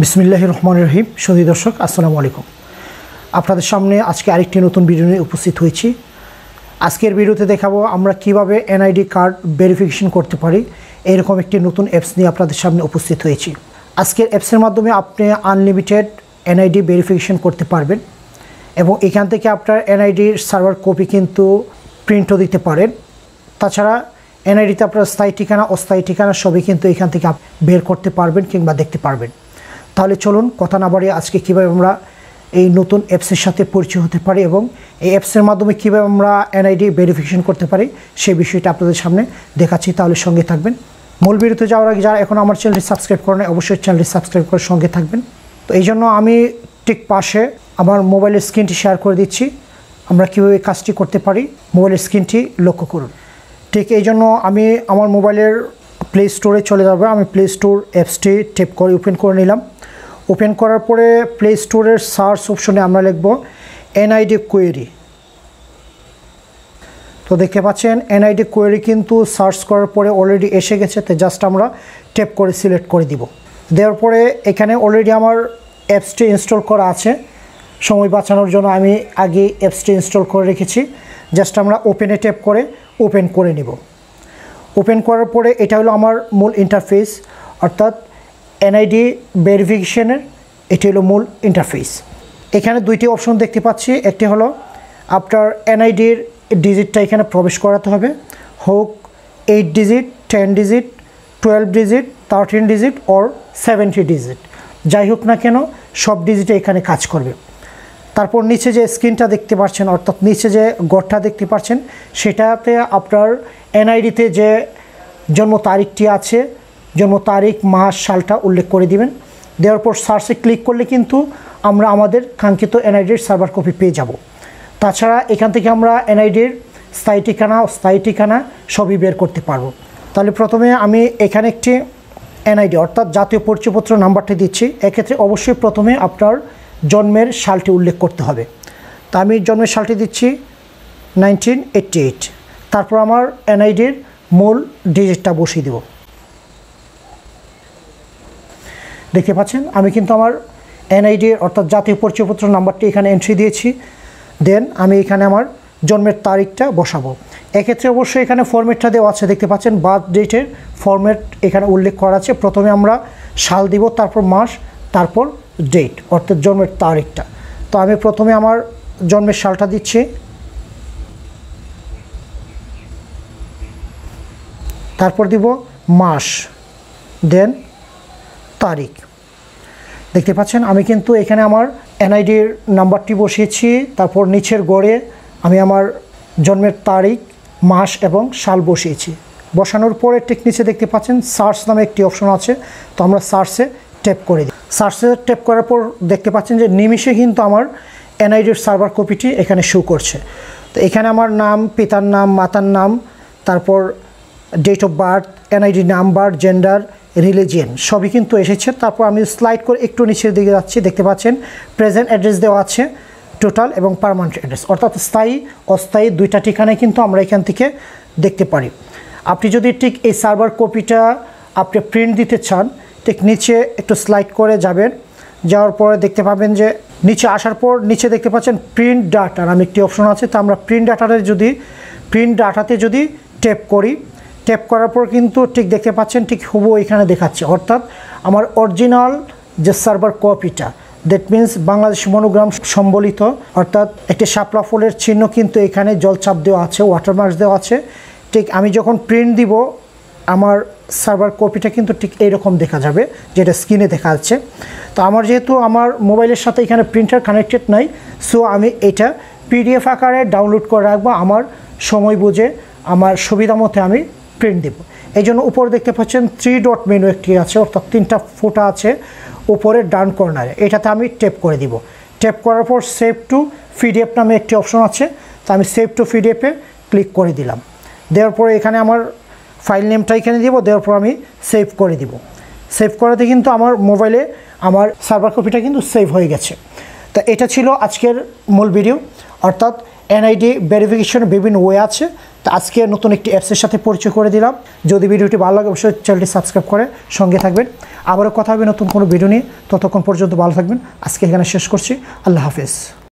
বিসমিল্লাহির রহমানির রহিম। সুধী দর্শক, আসসালামু আলাইকুম। আপনাদের সামনে আজকে আরেকটি নতুন ভিডিও নিয়ে উপস্থিত হয়েছি। আজকের ভিডিওতে দেখাবো আমরা কিভাবে এনআইডি কার্ড ভেরিফিকেশন করতে পারি। এরকম একটি নতুন অ্যাপস নিয়ে আপনাদের সামনে উপস্থিত হয়েছি। আজকের অ্যাপসের মাধ্যমে আপনি আনলিমিটেড এনআইডি ভেরিফিকেশন করতে পারবেন এবং এখান থেকে আপনার এনআইডির সার্ভার কপি কিন্তু প্রিন্টও দিতে পারেন। তাছাড়া এনআইডিতে আপনার স্থায়ী ঠিকানা, অস্থায়ী ঠিকানা সবই কিন্তু এখান থেকে বের করতে পারবেন কিংবা দেখতে পারবেন। তাহলে চলুন কথা না বাড়িয়ে আজকে কীভাবে আমরা এই নতুন অ্যাপসের সাথে পরিচয় হতে পারি এবং এই অ্যাপসের মাধ্যমে কীভাবে আমরা এনআইডি ভেরিফিকেশন করতে পারি সেই বিষয়টা আপনাদের সামনে দেখাচ্ছি। তাহলে সঙ্গে থাকবেন। মূল ভিডিওতে যাওয়ার আগে যারা এখন আমার চ্যানেলটি সাবস্ক্রাইব করেন অবশ্যই চ্যানেলটি সাবস্ক্রাইব করে সঙ্গে থাকবেন। তো এই জন্য আমি ঠিক পাশে আমার মোবাইলের স্ক্রিনটি শেয়ার করে দিচ্ছি। আমরা কীভাবে কাজটি করতে পারি মোবাইলের স্ক্রিনটি লক্ষ্য করুন। ঠিক এই জন্য আমি আমার মোবাইলের প্লে স্টোরে চলে যাব। আমি প্লে স্টোর অ্যাপসটি ট্যাপ করে ওপেন করে নিলাম। ওপেন করার পরে প্লে স্টোরের সার্চ অপশনে আমরা লিখব এনআইডি কোয়েরি। তো দেখতে পাচ্ছেন এনআইডি কোয়েরি কিন্তু সার্চ করার পরে অলরেডি এসে গেছে। তো জাস্ট আমরা ট্যাপ করে সিলেক্ট করে দিব। দেওয়ার পরে এখানে অলরেডি আমার অ্যাপসটি ইনস্টল করা আছে। সময় বাঁচানোর জন্য আমি আগে অ্যাপসটি ইনস্টল করে রেখেছি। জাস্ট আমরা ওপেনে ট্যাপ করে ওপেন করে নিব। ওপেন করার পরে এটা হলো আমার মূল ইন্টারফেস, অর্থাৎ এনআইডি ভেরিফিকেশনের এটি হলো মূল ইন্টারফেস। এখানে দুইটি অপশন দেখতে পাচ্ছি। একটি হলো আপনার এনআইডির ডিজিটটা এখানে প্রবেশ করাতে হবে, হোক 8 digit, 10 digit, 12 digit, 13 digit or 70 digit, যাই হোক না কেন সব ডিজিটে এখানে কাজ করবে। তারপর নিচে যে স্ক্রিনটা দেখতে পাচ্ছেন, অর্থাৎ নিচে যে ঘরটা দেখতে পাচ্ছেন, সেটাতে আপনার এনআইডিতে যে জন্ম তারিখটি আছে, জন্ম তারিখ, মাস, সালটা উল্লেখ করে দিবেন। দেওয়ার পর সার্চে ক্লিক করলে কিন্তু আমরা আমাদের কাঙ্ক্ষিত এনআইডির সার্ভার কপি পেয়ে যাব। তাছাড়া এখান থেকে আমরা এনআইডির স্থায়ী ঠিকানা, অস্থায়ী ঠিকানা সবই বের করতে পারবো। তাহলে প্রথমে আমি এখানে একটি এনআইডি অর্থাৎ জাতীয় পরিচয়পত্র নাম্বারটি দিচ্ছি। এক্ষেত্রে অবশ্যই প্রথমে আপনার জন্মের সালটি উল্লেখ করতে হবে। তা আমি জন্মের সালটি দিচ্ছি 1988। তারপর আমার এনআইডির মূল ডিজিটটা বসিয়ে দেব। দেখতে পাচ্ছেন আমি কিন্তু আমার এনআইডি অর্থাৎ জাতীয় পরিচয়পত্র নাম্বারটি এখানে এন্ট্রি দিয়েছি। দেন আমি এখানে আমার জন্মের তারিখটা বসাবো। এক্ষেত্রে অবশ্যই এখানে ফরম্যাটটা দেওয়া আছে, দেখতে পাচ্ছেন বার্থ ডেটের ফরম্যাট এখানে উল্লেখ করা আছে। প্রথমে আমরা সাল দিব, তারপর মাস, তারপর ডেট অর্থাৎ জন্মের তারিখটা। তো আমি প্রথমে আমার জন্মের সালটা দিচ্ছি, তারপর দিব মাস, দেন তারিখ। দেখতে পাচ্ছেন আমি কিন্তু এখানে আমার এনআইডির নাম্বারটি বসিয়েছি। তারপর নিচের ঘরে আমি আমার জন্মের তারিখ, মাস এবং সাল বসিয়েছি। বসানোর পরে ঠিক নিচে দেখতে পাচ্ছেন সার্চ নামে একটি অপশন আছে। তো আমরা সার্চে ট্যাপ করে দিই। সার্চে ট্যাপ করার পর দেখতে পাচ্ছেন যে নিমিষে কিন্তু আমার এনআইডির সার্ভার কপিটি এখানে শো করছে। তো এখানে আমার নাম, পিতার নাম, মাতার নাম, তারপর date of birth, NID number, gender, religion সবই কিন্তু এসেছে। তারপর আমি স্লাইড করে একটু নিচের দিকে যাচ্ছি। দেখতে পাচ্ছেন প্রেজেন্ট অ্যাড্রেস দেওয়া আছে, টোটাল এবং পার্মানেন্ট অ্যাড্রেস, অর্থাৎ স্থায়ী অস্থায়ী দুইটা ঠিকানায় কিন্তু আমরা এখান থেকে দেখতে পারি। আপনি যদি ঠিক এই সার্ভার কপিটা আপনি প্রিন্ট দিতে চান, ঠিক নিচে একটু স্লাইড করে যাবেন। যাওয়ার পরে দেখতে পাবেন যে নিচে আসার পর নিচে দেখতে পাচ্ছেন প্রিন্ট ডাটা নামে একটি অপশন আছে। তো আমরা প্রিন্ট ডাটাতে যদি ট্যাপ করি, ট্যাপ করার পর কিন্তু ঠিক দেখতে পাচ্ছেন ঠিক হুবহু এখানে দেখাচ্ছে, অর্থাৎ আমার অরিজিনাল যে সার্ভার কপিটা, দ্যাট মিন্স বাংলাদেশ মনোগ্রাম সম্বলিত, অর্থাৎ একটি শাপলা ফুলের চিহ্ন কিন্তু এখানে জলচাপ দেওয়া আছে, ওয়াটারমার্ক দেওয়া আছে। ঠিক আমি যখন প্রিন্ট দিব আমার সার্ভার কপিটা কিন্তু ঠিক এইরকম দেখা যাবে, যেটা স্ক্রিনে দেখা যাচ্ছে। তো আমার যেহেতু আমার মোবাইলের সাথে এখানে প্রিন্টার কানেক্টেড নাই, সো আমি এটা পিডিএফ আকারে ডাউনলোড করে রাখবো। আমার সময় বুঝে আমার সুবিধা মতো আমি প্রিন্ট দেব। এই জন্য উপরে দেখতে পাচ্ছেন 3 ডট মেনু একটি আছে, অর্থাৎ 3টা ফোঁটা আছে উপরের ডান কর্নারে। এটাতে আমি ট্যাপ করে দিব। ট্যাপ করার পর সেভ টু পিডিএফ নামে একটি অপশন আছে। তো আমি সেভ টু পিডিএফে ক্লিক করে দিলাম। দেওয়ার পরে এখানে আমার ফাইল নেমটা এখানে দিব। দেওয়ার পর আমি সেভ করে দিব। সেভ করাতে কিন্তু আমার মোবাইলে আমার সার্ভার কপিটা কিন্তু সেভ হয়ে গেছে। তো এটা ছিল আজকের মূল ভিডিও, অর্থাৎ এনআইডি ভেরিফিকেশনের বিভিন্ন ওয়ে আছে। তো আজকে নতুন একটি অ্যাপসের সাথে পরিচয় করে দিলাম। যদি ভিডিওটি ভালো লাগে অবশ্যই চ্যানেলটি সাবস্ক্রাইব করে সঙ্গে থাকবেন। আবারও কথা হবে নতুন কোনো ভিডিও নিয়ে। ততক্ষণ পর্যন্ত ভালো থাকবেন। আজকে এখানে শেষ করছি। আল্লাহ হাফেজ।